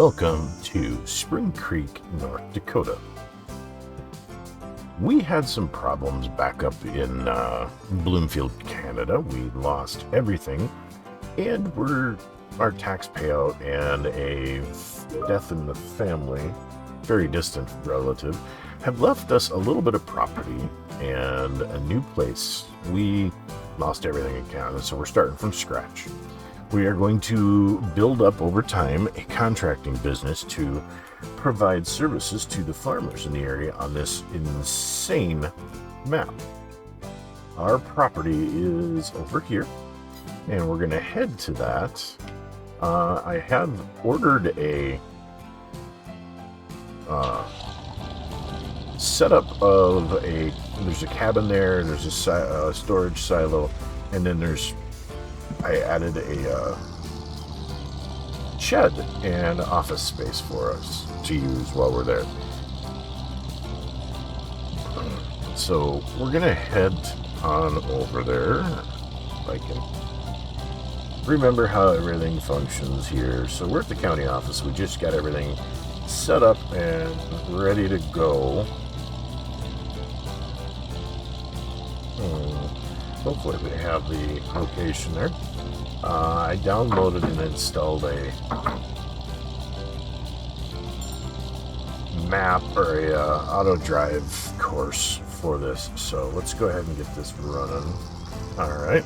welcome to Spring Creek, North Dakota. We had some problems back up in Bloomfield, Canada. We lost everything, and our tax payout and a death in the family, very distant relative, have left us a little bit of property and a new place. We lost everything in Canada, so we're starting from scratch. We are going to build up over time a contracting business to provide services to the farmers in the area on this insane map. Our property is over here, and we're going to head to that. I have ordered a setup of there's a cabin there, there's a storage silo, and then I added a shed and office space for us to use while we're there. So we're gonna head on over there, if I can remember how everything functions here. So we're at the county office. We just got everything set up and ready to go. Hopefully we have the location there. I downloaded and installed a map or a auto drive course for this. So let's go ahead and get this running. All right.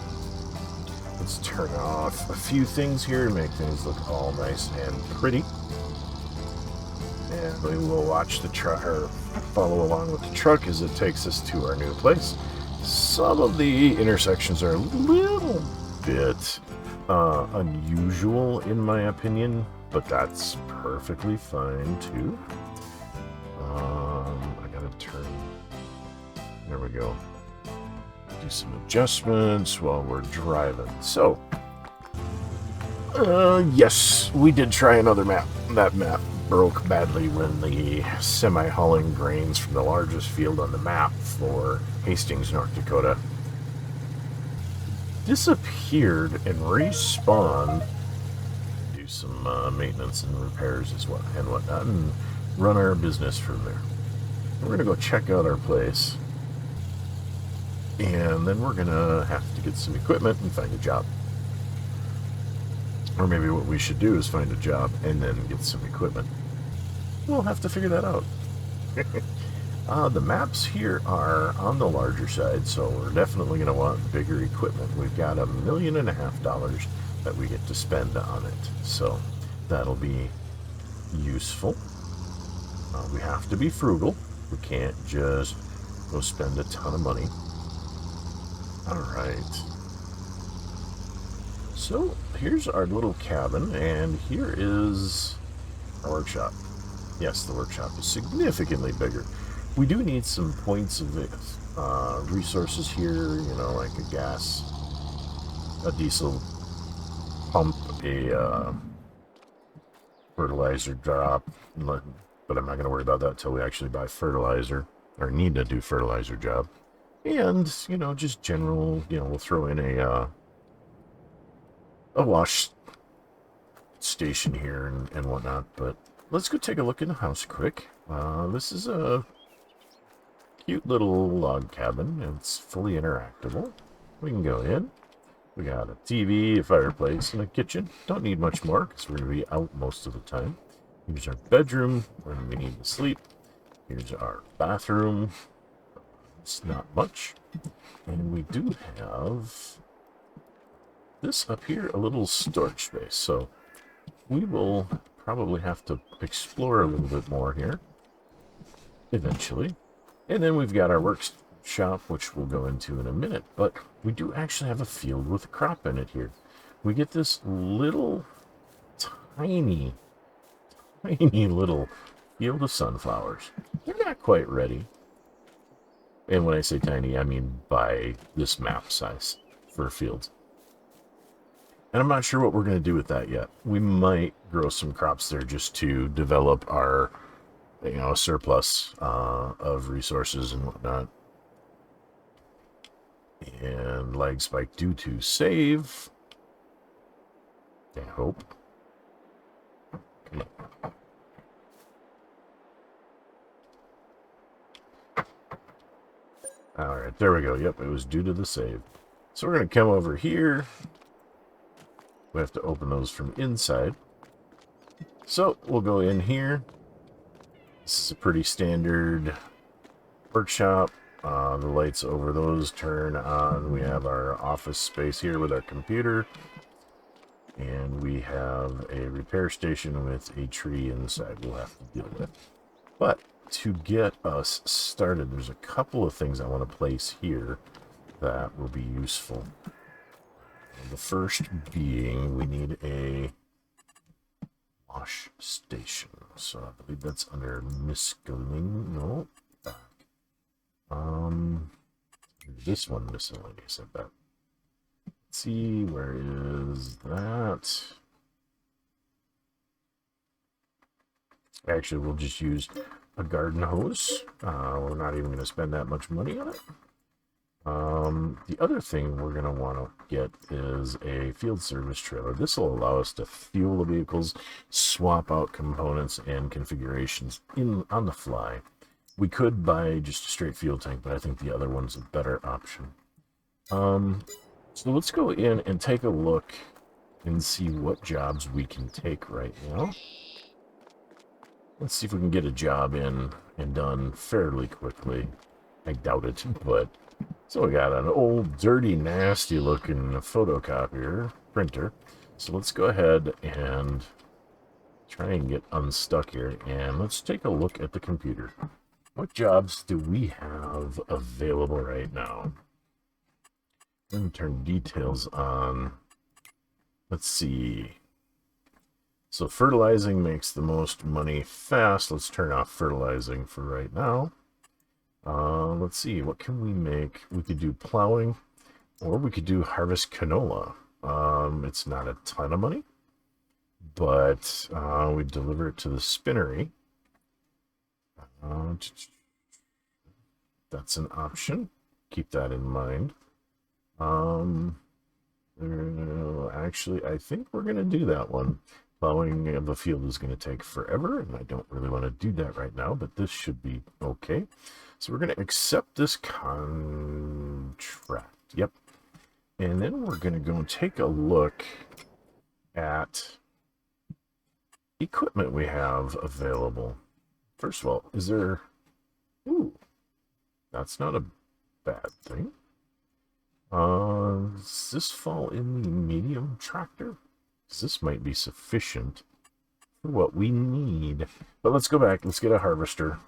Let's turn off a few things here to make things look all nice and pretty. And we will watch the truck, or follow along with the truck as it takes us to our new place. Some of the intersections are a little bit unusual in my opinion, but that's perfectly fine too. I gotta turn, there we go, do some adjustments while we're driving. So yes, we did try another map. That map broke badly when the semi-hauling grains from the largest field on the map for Hastings, North Dakota disappeared and respawned. Do some maintenance and repairs and whatnot, and run our business from there. We're gonna go check out our place, and then we're gonna have to get some equipment and find a job. Or maybe what we should do is find a job and then get some equipment. We'll have to figure that out. The maps here are on the larger side, so we're definitely going to want bigger equipment. We've got $1.5 million that we get to spend on it, so that'll be useful. We have to be frugal. We can't just go spend a ton of money. All right. So here's our little cabin, and here is our workshop. Yes, the workshop is significantly bigger. We do need some points of resources here, like a gas, a diesel pump, a fertilizer drop, but I'm not going to worry about that until we actually buy fertilizer, or need to do fertilizer job. And, just general, we'll throw in a wash station here and whatnot. But let's go take a look in the house quick. This is a cute little log cabin. It's fully interactable. We can go in. We got a TV, a fireplace, and a kitchen. Don't need much more because we're going to be out most of the time. Here's our bedroom when we need to sleep. Here's our bathroom. It's not much. And we do have this up here, a little storage space. So we will probably have to explore a little bit more here eventually. And then we've got our workshop, which we'll go into in a minute. But we do actually have a field with a crop in it here. We get this little tiny little field of sunflowers. They're not quite ready. And when I say tiny, I mean by this map size for a field. And I'm not sure what we're going to do with that yet. We might grow some crops there just to develop our, a surplus of resources and whatnot. And lag spike due to save. I hope. Alright, there we go. Yep, it was due to the save. So we're going to come over here. We have to open those from inside. So we'll go in here. This is a pretty standard workshop. The lights over those turn on. We have our office space here with our computer. And we have a repair station with a tree inside we'll have to deal with. But to get us started, there's a couple of things I want to place here that will be useful. The first being we need a wash station. So I believe that's under miscellaneous. No, back. This one miscellaneous, I bet. Let's see, where is that? Actually, we'll just use a garden hose. We're not even going to spend that much money on it. The other thing we're going to want to get is a field service trailer. This will allow us to fuel the vehicles, swap out components and configurations on the fly. We could buy just a straight fuel tank, but I think the other one's a better option. So let's go in and take a look and see what jobs we can take right now. Let's see if we can get a job in and done fairly quickly. I doubt it, but... So we got an old, dirty, nasty-looking photocopier printer. So let's go ahead and try and get unstuck here. And let's take a look at the computer. What jobs do we have available right now? I'm going to turn details on. Let's see. So fertilizing makes the most money fast. Let's turn off fertilizing for right now. Let's see, what can we make? We could do plowing, or we could do harvest canola. It's not a ton of money, but we deliver it to the spinnery. That's an option. Keep that in mind. Actually, I think we're going to do that one. Plowing of a field is going to take forever, and I don't really want to do that right now, but this should be okay. So we're going to accept this contract. Yep. And then we're going to go and take a look at equipment we have available. First of all, is there... Ooh, that's not a bad thing. Does this fall in the medium tractor? Because this might be sufficient for what we need. But let's go back. Let's get a harvester.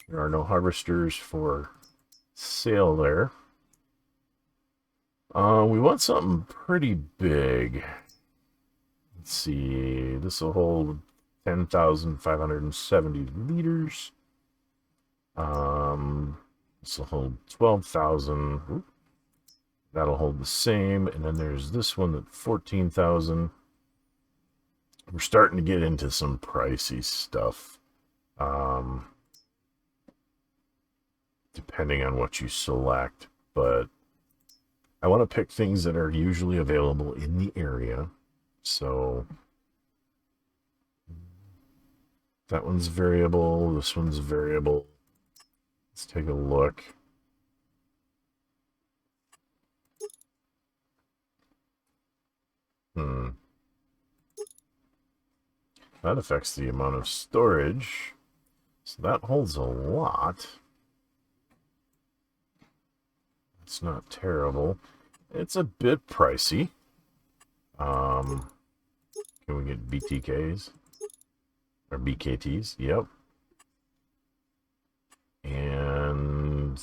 There are no harvesters for sale there. We want something pretty big. Let's see. This will hold 10,570 liters. This will hold 12,000. That'll hold the same. And then there's this one at 14,000. We're starting to get into some pricey stuff. Depending on what you select, but I want to pick things that are usually available in the area. So that one's variable, this one's variable. Let's take a look. That affects the amount of storage. So that holds a lot. It's not terrible. It's a bit pricey. Can we get BTKs? Or BKTs? Yep. And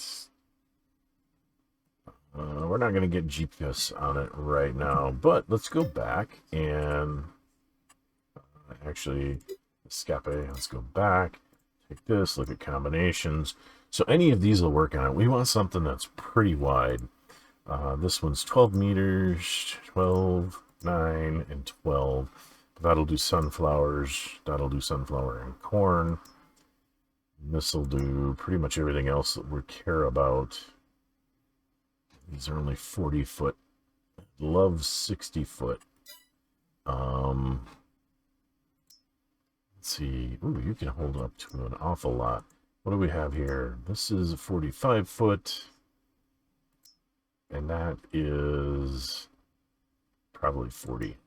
we're not going to get GPS on it right now, but let's go back and actually escape. Let's go back. Take this, look at combinations. So any of these will work on it. We want something that's pretty wide. This one's 12 meters, 12, 9, and 12. That'll do sunflowers. That'll do sunflower and corn. This will do pretty much everything else that we care about. These are only 40 foot. Love 60 foot. Let's see. Ooh, you can hold up to an awful lot. What do we have here? This is a 45 foot. And that is probably 40.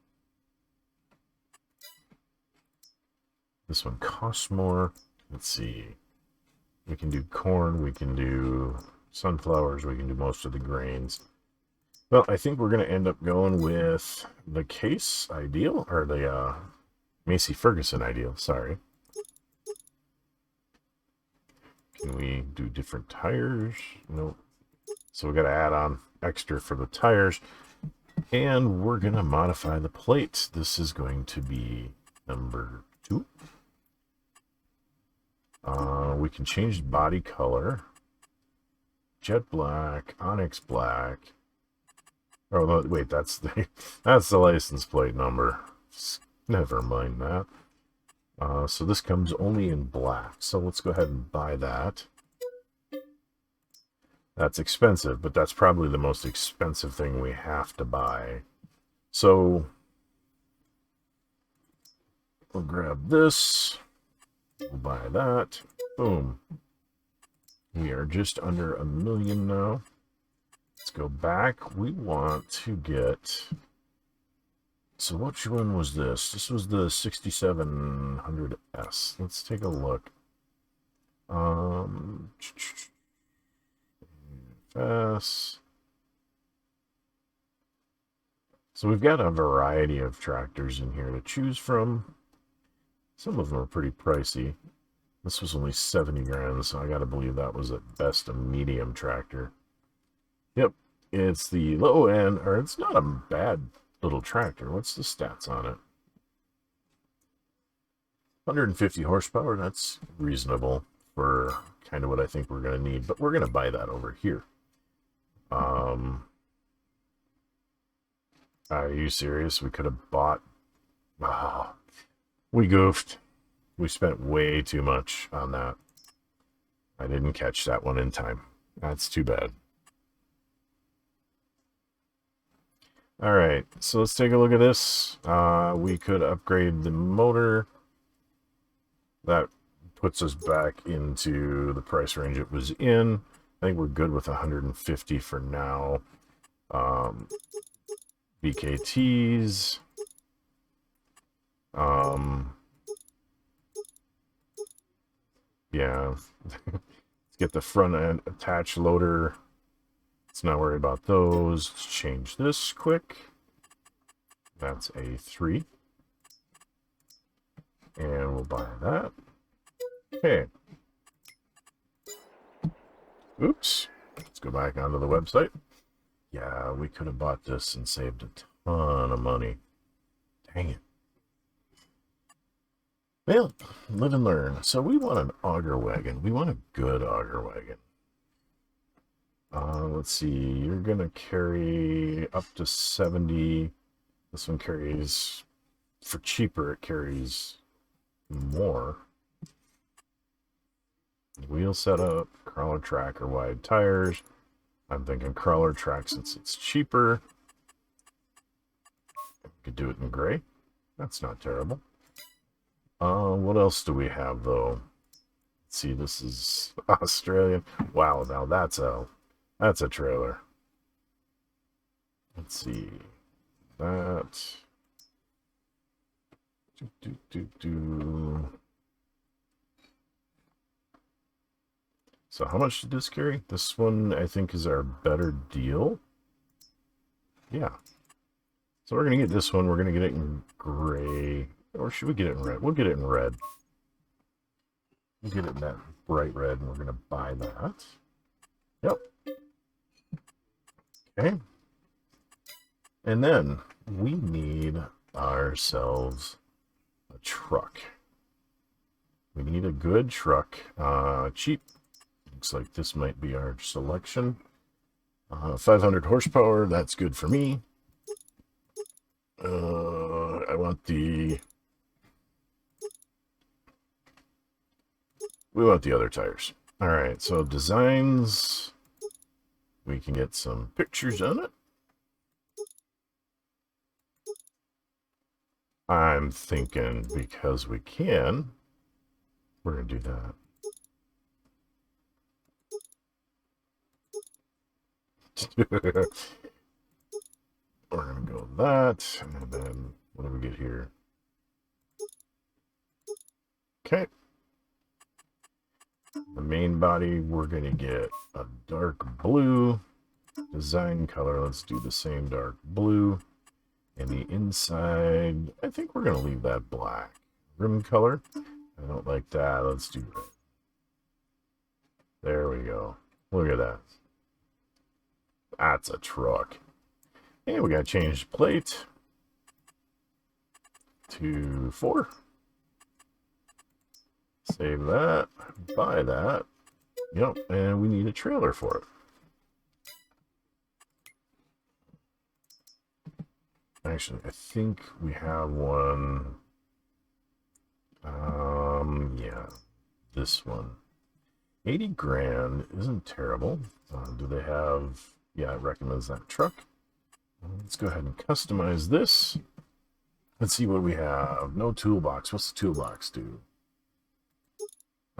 This one costs more. Let's see. We can do corn. We can do sunflowers. We can do most of the grains. Well, I think we're going to end up going with the Case Ideal, or the Macy Ferguson Ideal, sorry. Can we do different tires? Nope. So we got to add on extra for the tires. And we're going to modify the plate. This is going to be number 2. We can change body color. Jet black, onyx black. Oh, no, wait, that's the license plate number. Never mind that. So this comes only in black. So let's go ahead and buy that. That's expensive, but that's probably the most expensive thing we have to buy. So we'll grab this. We'll buy that. Boom. We are just under $1 million now. Let's go back. We want to get... So which one was this? This was the 6700S. Let's take a look. S. So we've got a variety of tractors in here to choose from. Some of them are pretty pricey. This was only 70 grand, so I gotta believe that was at best a medium tractor. Yep, it's the low end, or it's not a bad little tractor. What's the stats on it? 150 horsepower, that's reasonable for kind of what I think we're going to need, but we're going to buy that over here. Are you serious? We could have bought... Oh, we goofed. We spent way too much on that. I didn't catch that one in time. That's too bad. Alright, so let's take a look at this. We could upgrade the motor. That puts us back into the price range it was in. I think we're good with 150 for now. BKTs. Yeah. Let's get the front end attached loader. Let's not worry about those. Let's change this quick. That's a 3. And we'll buy that. Okay. Oops. Let's go back onto the website. Yeah, we could have bought this and saved a ton of money. Dang it. Well, live and learn. So we want an auger wagon. We want a good auger wagon. Let's see. You're going to carry up to 70. This one carries, for cheaper, it carries more. Wheel setup, crawler track or wide tires. I'm thinking crawler track since it's cheaper. Could do it in gray. That's not terrible. What else do we have though? Let's see, this is Australian. Wow, now that's a trailer. Let's see. That. So how much did this carry? This one, I think, is our better deal. Yeah. So we're going to get this one. We're going to get it in gray. Or should we get it in red? We'll get it in red. We'll get it in that bright red, and we're going to buy that. Yep. Okay. And then we need ourselves a truck. We need a good truck. Cheap. Looks like this might be our selection. 500 horsepower, that's good for me. I want the... We want the other tires. Alright, so designs. We can get some pictures on it. I'm thinking because we can, we're going to do that. We're going to go that, and then what do we get here? Okay. The main body, we're going to get a dark blue. Design color, let's do the same dark blue. And the inside, I think we're going to leave that black. Rim color, I don't like that. Let's do that. There we go. Look at that. That's a truck. And we got to change the plate to 4. Save that. Buy that. Yep, and we need a trailer for it. Actually, I think we have one. Yeah, this one. 80 grand isn't terrible. Do they have... Yeah, it recommends that truck. Let's go ahead and customize this. Let's see what we have. No toolbox. What's the toolbox do?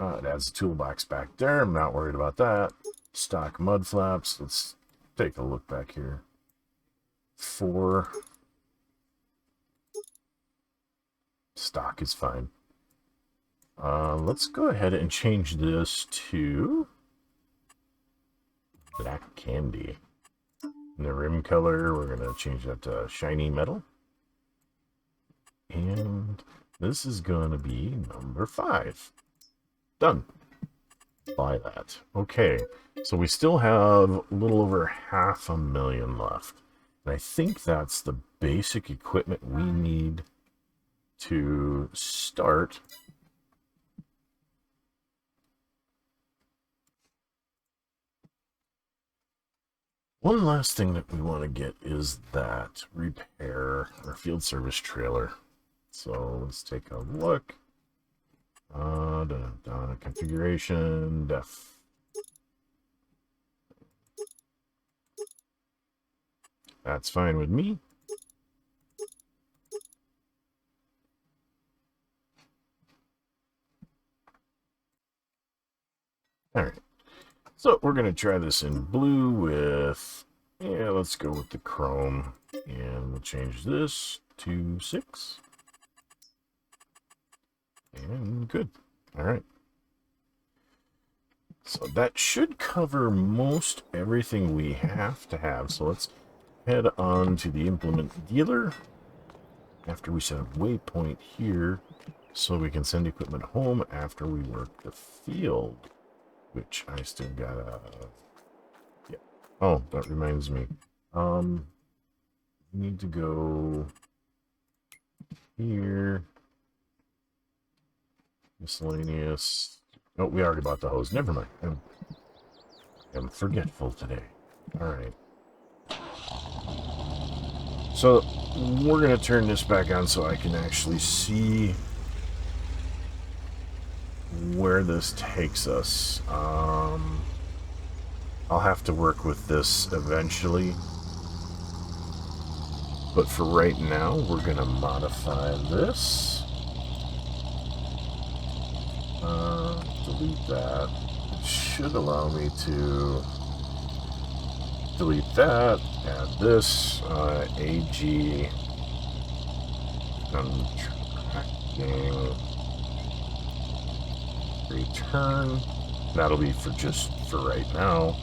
It adds a toolbox back there. I'm not worried about that. Stock mud flaps. Let's take a look back here. 4. Stock is fine. Let's go ahead and change this to black candy. And the rim color, we're going to change that to shiny metal. And this is going to be number 5. Done. Buy that. Okay, so we still have a little over $500,000 left. And I think that's the basic equipment we need to start. One last thing that we want to get is that repair or field service trailer. So let's take a look. Configuration, def. That's fine with me. All right. So we're going to try this in blue with, yeah, let's go with the chrome. And we'll change this to 6. And good. All right. So that should cover most everything we have to have. So let's head on to the implement dealer after we set a waypoint here so we can send equipment home after we work the field, which I still gotta... Yeah. Oh, that reminds me. We need to go here. Miscellaneous. Oh, we already bought the hose. Never mind. I'm forgetful today. Alright. So, we're going to turn this back on so I can actually see where this takes us. I'll have to work with this eventually. But for right now, we're going to modify this. Delete that. It should allow me to delete that, add this, AG, contracting, return. That'll be for just for right now.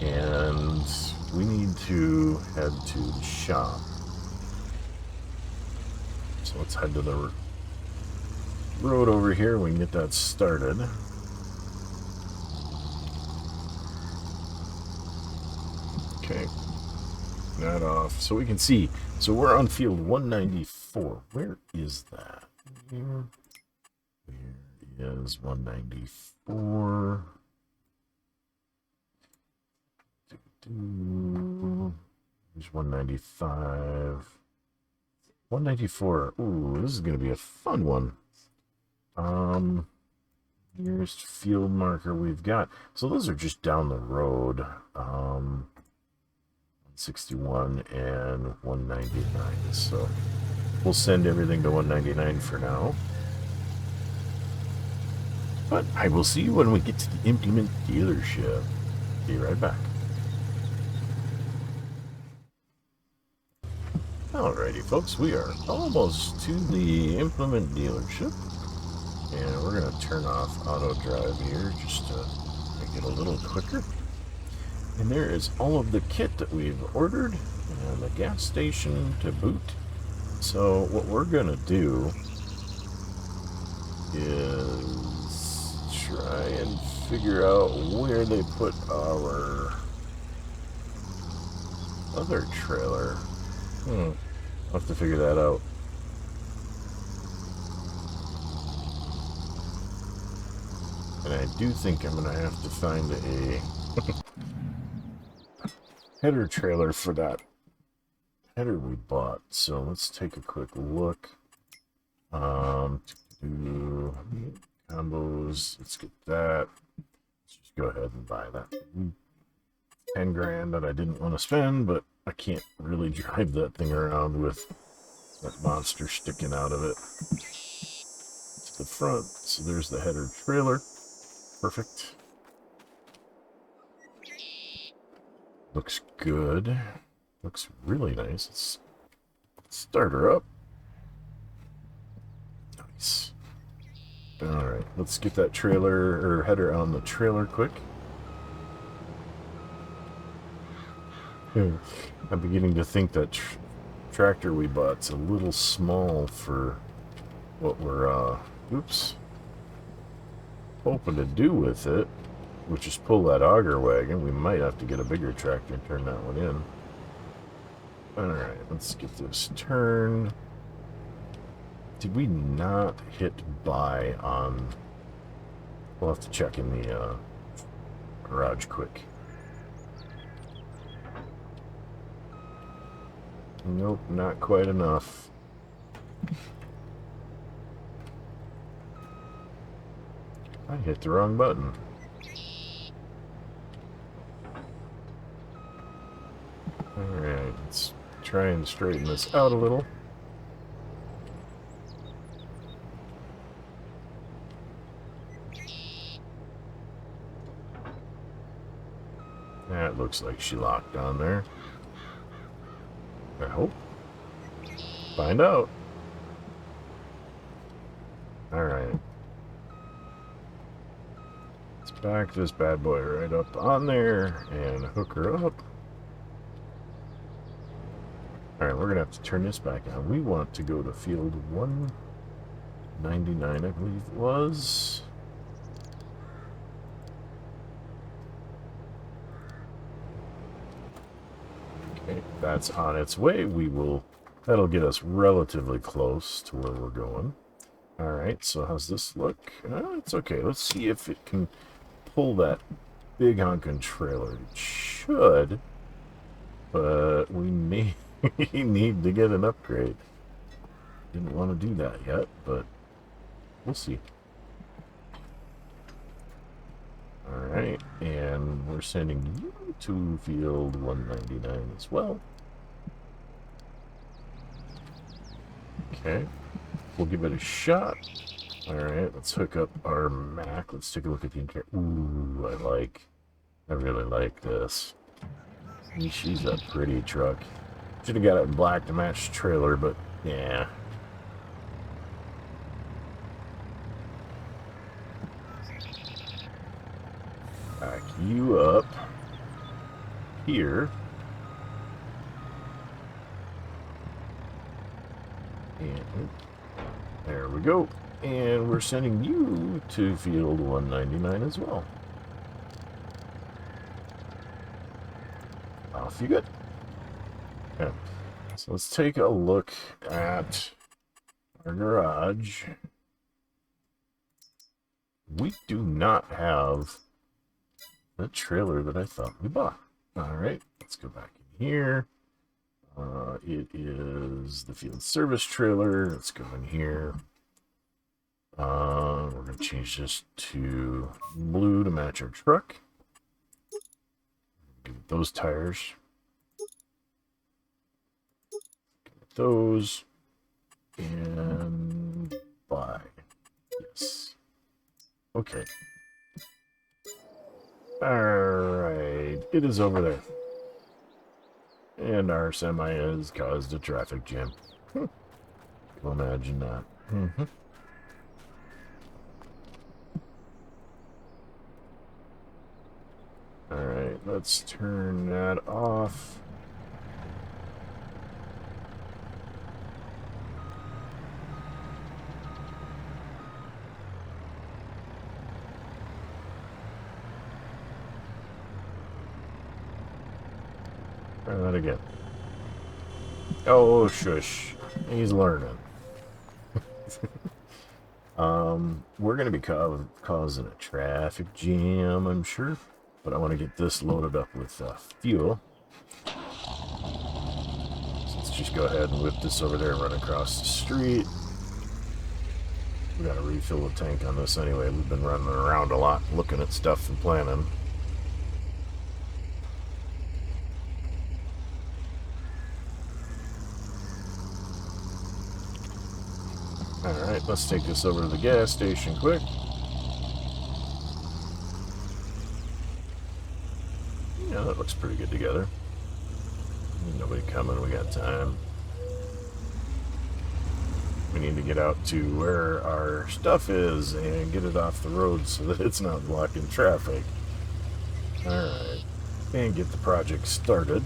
And we need to head to the shop. So let's head to the road over here. We can get that started. Okay, that off so we can see. So we're on field 194. Where is that? Where is 194? There's 195. 194. Ooh, this is going to be a fun one. Nearest field marker we've got. So those are just down the road. 161 and 199. So we'll send everything to 199 for now. But I will see you when we get to the implement dealership. Be right back. Alrighty, folks, we are almost to the implement dealership. And we're going to turn off auto drive here just to make it a little quicker. And there is all of the kit that we've ordered and the gas station to boot. So what we're going to do is try and figure out where they put our other trailer. I'll have to figure that out. And I do think I'm going to have to find a header trailer for that header we bought. So let's take a quick look. Do combos. Let's get that. Let's just go ahead and buy that. 10 grand that I didn't want to spend, but I can't really drive that thing around with that monster sticking out of it to the front. So there's the header trailer. Perfect. Looks good. Looks really nice. Let's start her up. Nice. Alright, let's get that trailer or header on the trailer quick. I'm beginning to think that tractor we bought's a little small for what we're hoping to do with it, which is pull that auger wagon. We might have to get a bigger tractor and turn that one in. Alright, let's get this turned. Did we not hit buy on... We'll have to check in the garage quick. Nope, not quite enough. I hit the wrong button. Alright, let's try and straighten this out a little. That looks like she locked on there. I hope. Find out. Alright. Let's back this bad boy right up on there and hook her up. Alright, we're going to have to turn this back on. We want to go to field 199, I believe it was. Okay, that's on its way. That'll get us relatively close to where we're going. Alright, so how's this look? It's okay. Let's see if it can pull that big honkin' trailer. It should, but we may need to get an upgrade. Didn't want to do that yet, but we'll see. Alright, and we're sending you to field 199 as well. Okay, we'll give it a shot. Alright, let's hook up our Mac. Let's take a look at the interior. Ooh, I really like this. She's a pretty truck. Should have got it in black to match the trailer, but yeah. Back you up here. And there we go. And we're sending you to field 199 as well. Off you go. Okay. So let's take a look at our garage. We do not have the trailer that I thought we bought. Alright, let's go back in here. It is the field service trailer. Let's go in here. We're going to change this to blue to match our truck. Get those tires. Get those. And buy. Yes. Okay. Alright. It is over there. And our semi has caused a traffic jam. Imagine that. Alright, let's turn that off. Try that again. Oh, shush. He's learning. We're going to be causing a traffic jam, I'm sure. But I want to get this loaded up with fuel. So let's just go ahead and whip this over there and run across the street. We got to refill the tank on this anyway. We've been running around a lot, looking at stuff and planning. Alright, let's take this over to the gas station quick. Yeah, that looks pretty good together. Nobody coming, we got time. We need to get out to where our stuff is and get it off the road so that it's not blocking traffic. Alright, and get the project started.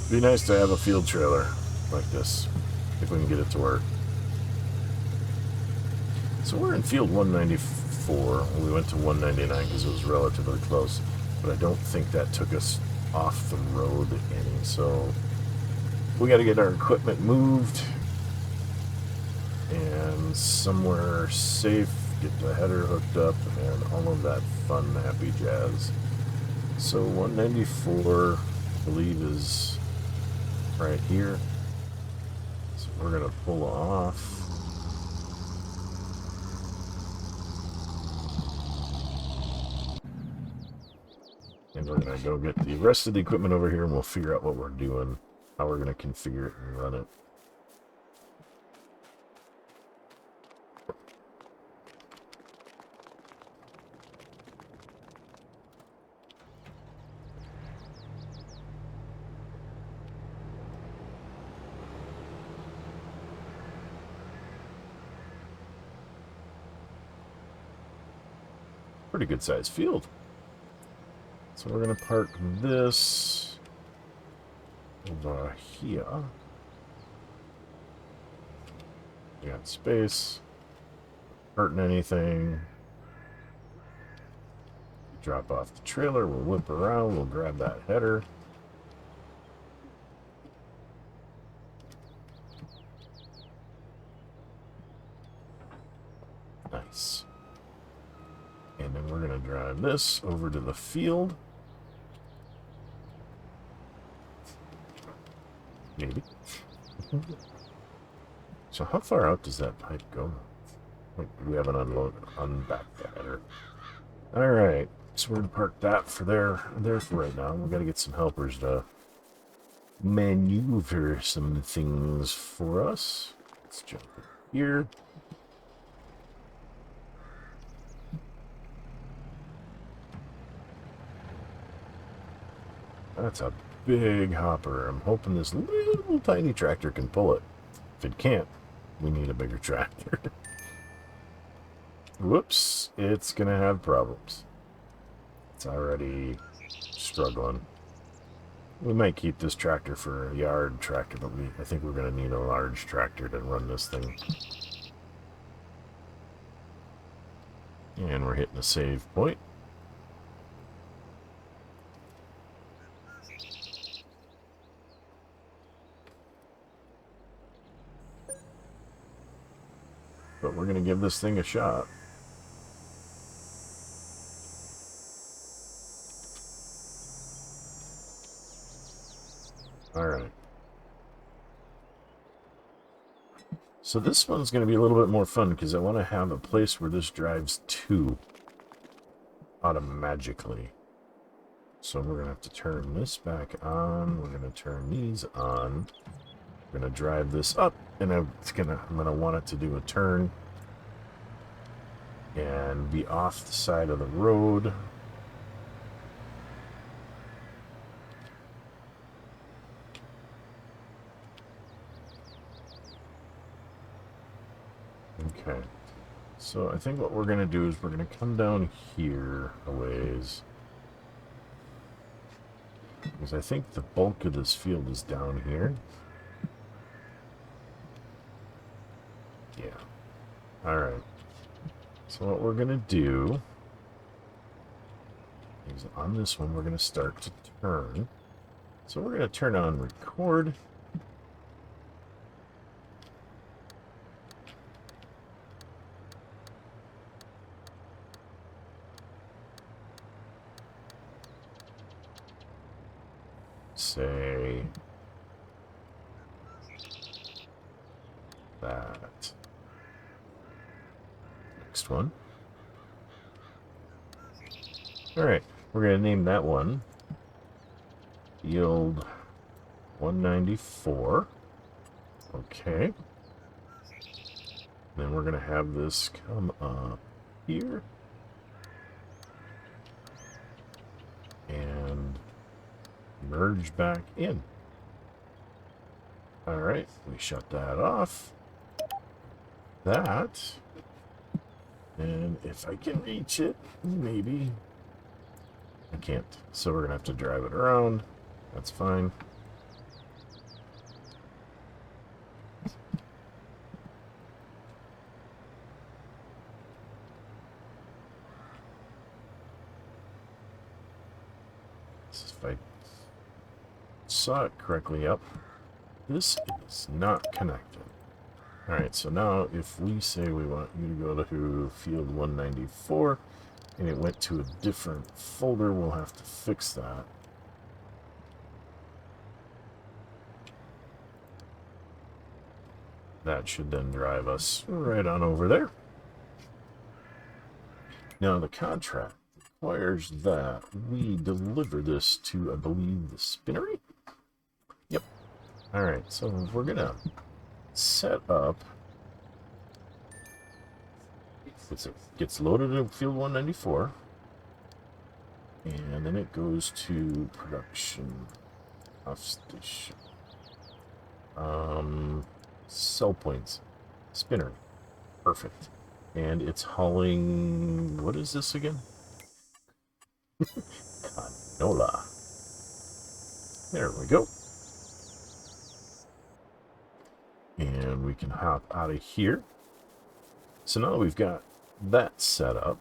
Be nice to have a field trailer like this, if we can get it to work. So we're in field 194. We went to 199 because it was relatively close, but I don't think that took us off the road any. So we got to get our equipment moved and somewhere safe, get the header hooked up, and all of that fun, happy jazz. So 194, I believe, is right here. So we're going to pull off. And we're going to go get the rest of the equipment over here, and we'll figure out what we're doing, how we're going to configure it and run it. Pretty good sized field. So we're going to park this over here. We got space. Hurting anything. Drop off the trailer. We'll whip around. We'll grab that header. Nice. And then we're going to drive this over to the field. Maybe. So how far out does that pipe go? We haven't unbacked the header. Alright, so we're going to park that for there for right now. We've got to get some helpers to maneuver some things for us. Let's jump in here. That's a big hopper. I'm hoping this little tiny tractor can pull it. If it can't, we need a bigger tractor. Whoops, it's gonna have problems. It's already struggling. We might keep this tractor for a yard tractor, but I think we're gonna need a large tractor to run this thing. And we're hitting a save point. But we're gonna give this thing a shot. Alright. So this one's going to be a little bit more fun because I want to have a place where this drives to. automatically. So we're going to have to turn this back on. We're going to turn these on. We're going to drive this up, and I'm going to want it to do a turn and be off the side of the road. Okay. So I think what we're going to do is we're going to come down here a ways. Because I think the bulk of this field is down here. Yeah. Alright. So what we're going to do is on this one we're going to start to turn. So we're going to turn on record. Say that. Next one. Alright, we're going to name that one Field 194. Okay. Then we're going to have this come up here. And merge back in. Alright, we shut that off. That. And if I can reach it, maybe. I can't. So we're going to have to drive it around. That's fine. If I saw it correctly up, this is not connected. Alright, so now if we say we want you to go to field 194 and it went to a different folder, we'll have to fix that. That should then drive us right on over there. Now the contract requires that we deliver this to, I believe, the spinnery? Yep. Alright, so we're going to set up. It gets loaded in field 194. And then it goes to production off station. Sell points. Spinnery. Perfect. And it's hauling, what is this again? Canola. There we go. And we can hop out of here. So now we've got that set up.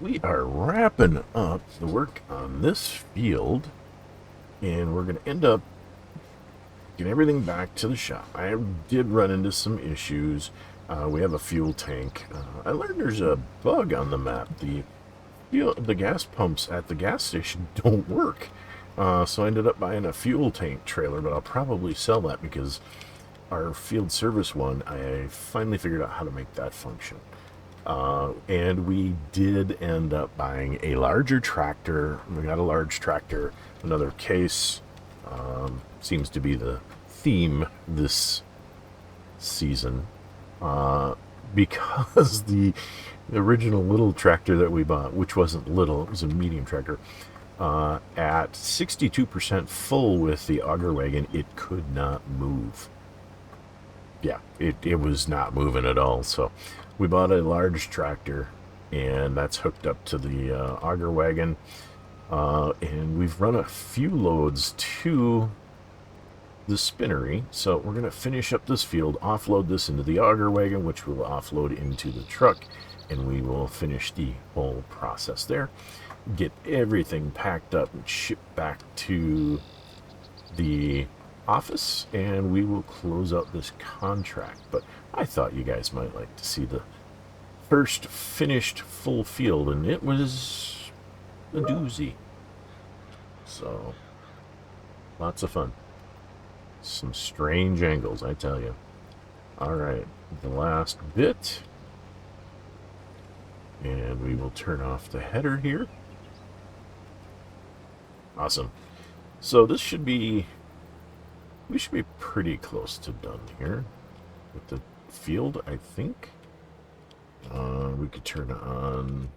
We are wrapping up the work on this field, and we're going to end up getting everything back to the shop. I did run into some issues. We have a fuel tank. I learned there's a bug on the map. The gas pumps at the gas station don't work. So I ended up buying a fuel tank trailer, but I'll probably sell that because our field service one, I finally figured out how to make that function. And we did end up buying a larger tractor. We got a large tractor, another case. Seems to be the theme this season. Because the original little tractor that we bought, which wasn't little, it was a medium tractor, at 62% full with the auger wagon, it could not move. Yeah, it was not moving at all. So we bought a large tractor, and that's hooked up to the auger wagon. And we've run a few loads to the spinnery. So we're going to finish up this field, offload this into the auger wagon, which will offload into the truck, and we will finish the whole process there. Get everything packed up and shipped back to the office, and we will close out this contract. But I thought you guys might like to see the first finished full field, and it was a doozy. So lots of fun. Some strange angles, I tell you. Alright, the last bit, and we will turn off the header here. Awesome. So this should be, we should be pretty close to done here with the field, I think. We could turn on,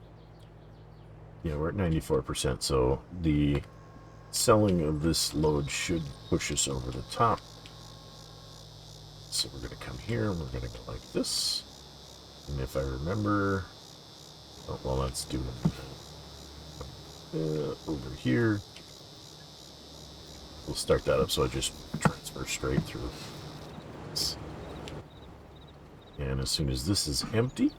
yeah, we're at 94%, so the selling of this load should push us over the top. So we're going to come here, and we're going to go like this. And if I remember, oh, well, let's do it over here. We'll start that up so I just transfer straight through. And as soon as this is empty,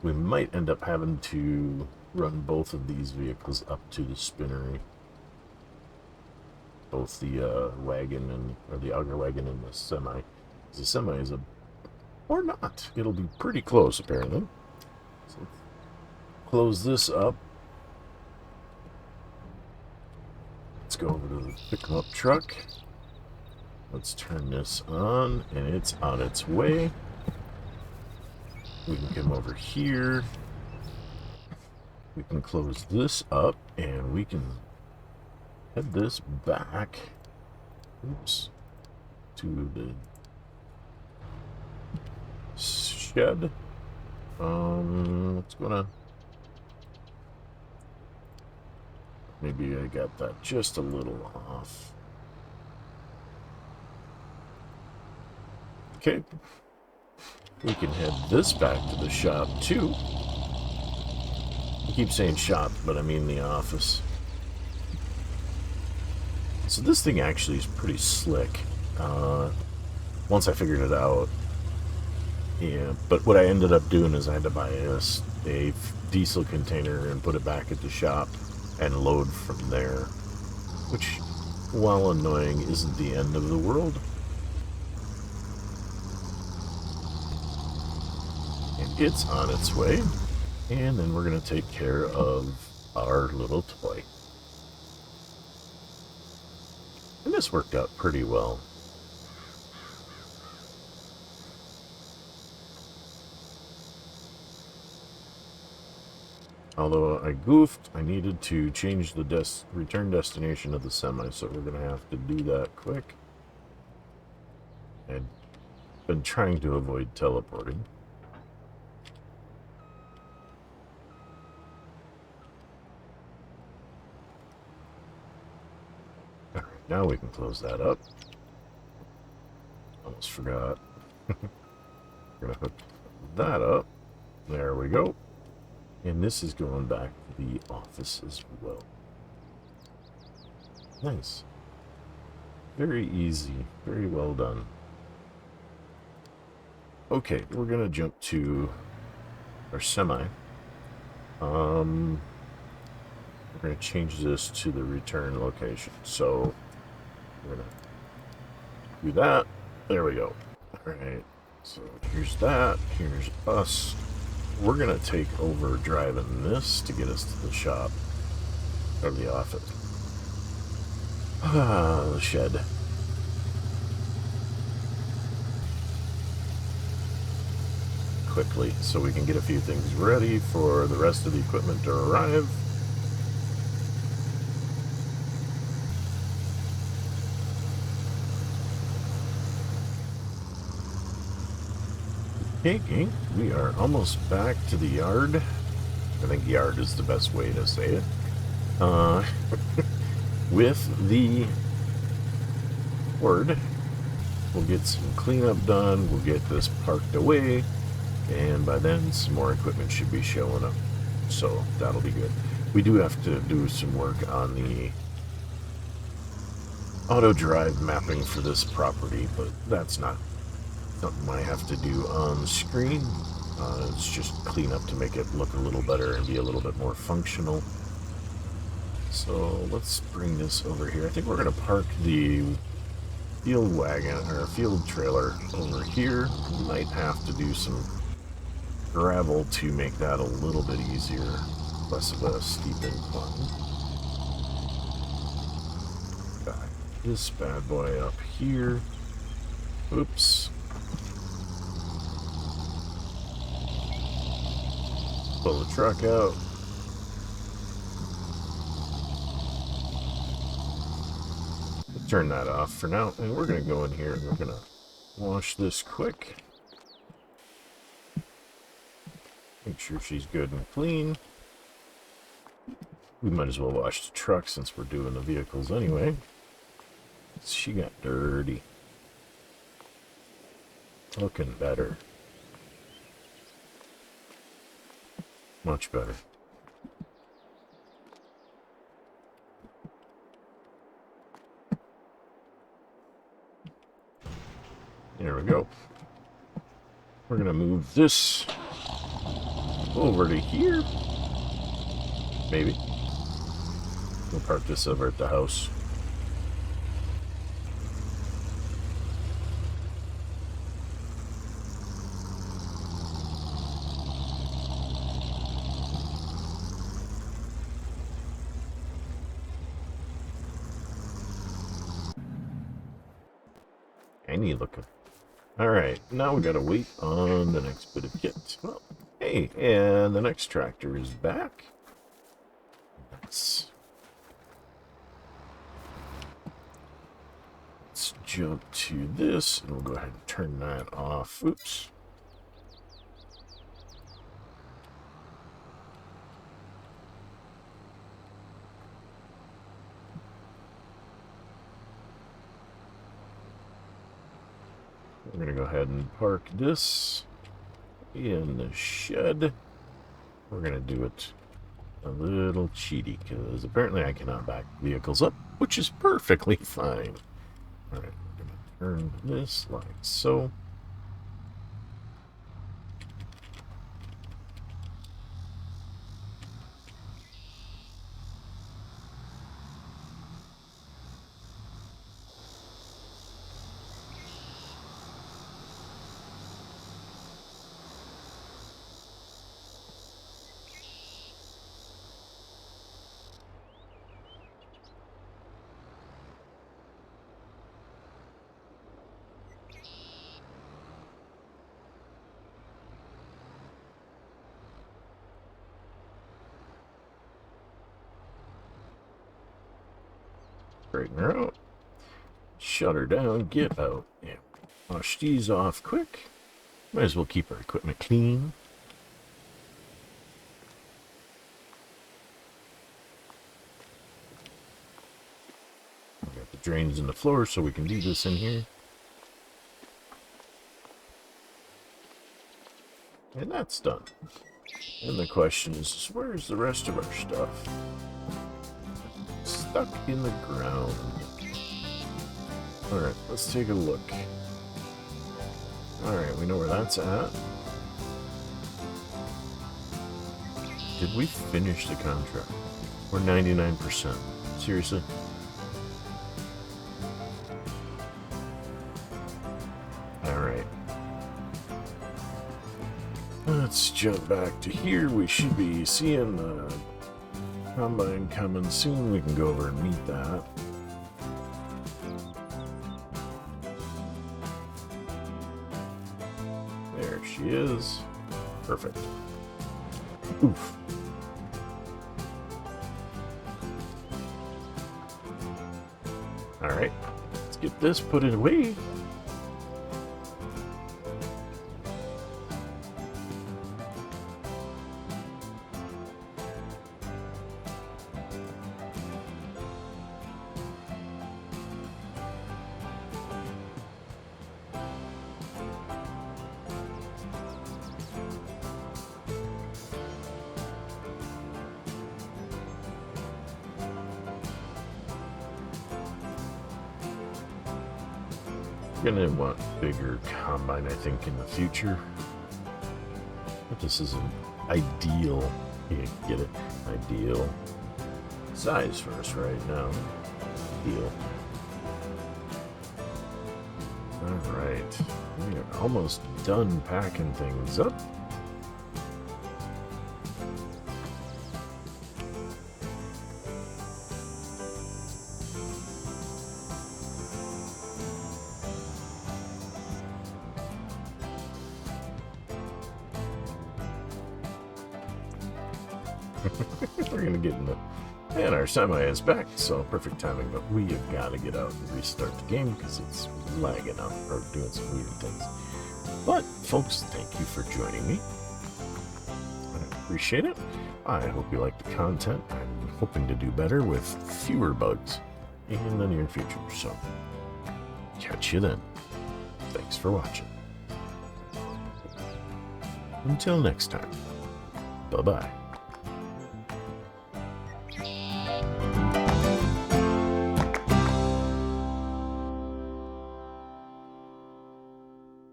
we might end up having to run both of these vehicles up to the spinnery. Both the wagon or the auger wagon and the semi. The semi is or not. It'll be pretty close apparently. So close this up. Let's go over to the pick-em-up truck. Let's turn this on, and it's on its way. We can come over here. We can close this up, and we can head this back. Oops. To the shed. What's going on? Maybe I got that just a little off. Okay. We can head this back to the shop, too. I keep saying shop, but I mean the office. So this thing actually is pretty slick. Once I figured it out. Yeah, but what I ended up doing is I had to buy a diesel container and put it back at the shop and load from there, which, while annoying, isn't the end of the world. And it's on its way, and then we're going to take care of our little toy. And this worked out pretty well. Although I goofed, I needed to change the return destination of the semi, so we're going to have to do that quick. I've been trying to avoid teleporting. Alright, now we can close that up. Almost forgot. We're going to hook that up. There we go. And this is going back to the office as well. Nice. Very easy. Very well done. Okay, we're going to jump to or semi. We're going to change this to the return location. So we're going to do that. There we go. All right. So here's that. Here's us. We're going to take over driving this to get us to the shop or the office. The shed. Quickly so we can get a few things ready for the rest of the equipment to arrive. Okay, gang, we are almost back to the yard. I think yard is the best way to say it. With the Ford, we'll get some cleanup done, we'll get this parked away, and by then some more equipment should be showing up. So that'll be good. We do have to do some work on the auto drive mapping for this property, but that's not something I have to do on screen. It's just clean up to make it look a little better and be a little bit more functional. So let's bring this over here. I think we're going to park the field wagon or field trailer over here. We might have to do some gravel to make that a little bit easier, less of a steep incline. Back this bad boy up here. Oops. Pull the truck out. Turn that off for now, and we're going to go in here and we're going to wash this quick. Make sure she's good and clean. We might as well wash the truck since we're doing the vehicles anyway. She got dirty. Looking better. Much better. There we go. We're going to move this over to here. Maybe. We'll park this over at the house. Any looking. Alright, now we gotta wait on the next bit of kit. Well, hey, and the next tractor is back. Let's jump to this, and we'll go ahead and turn that off. Oops. We're going to go ahead and park this in the shed. We're going to do it a little cheaty because apparently I cannot back vehicles up, which is perfectly fine. Alright, we're going to turn this like so. Straighten her out. Shut her down. Get out. Yeah. Wash these off quick. Might as well keep our equipment clean. We got the drains in the floor so we can do this in here. And that's done. And the question is, where's the rest of our stuff? Stuck in the ground. Alright, let's take a look. Alright, we know where that's at. Did we finish the contract? We're 99%. Seriously? Alright. Let's jump back to here. We should be seeing the combine coming soon. We can go over and meet that. There she is. Perfect. Oof. Alright, let's get this put it away. Gonna want bigger combine, I think, in the future. But this is an ideal, you get it, ideal size for us right now. Deal. Alright, we are almost done packing things up. We're gonna get in the... And our semi is back, so perfect timing, but we have got to get out and restart the game because it's lagging out or doing some weird things. But, folks, thank you for joining me. I appreciate it. I hope you like the content. I'm hoping to do better with fewer bugs in the near future, so catch you then. Thanks for watching. Until next time, bye-bye.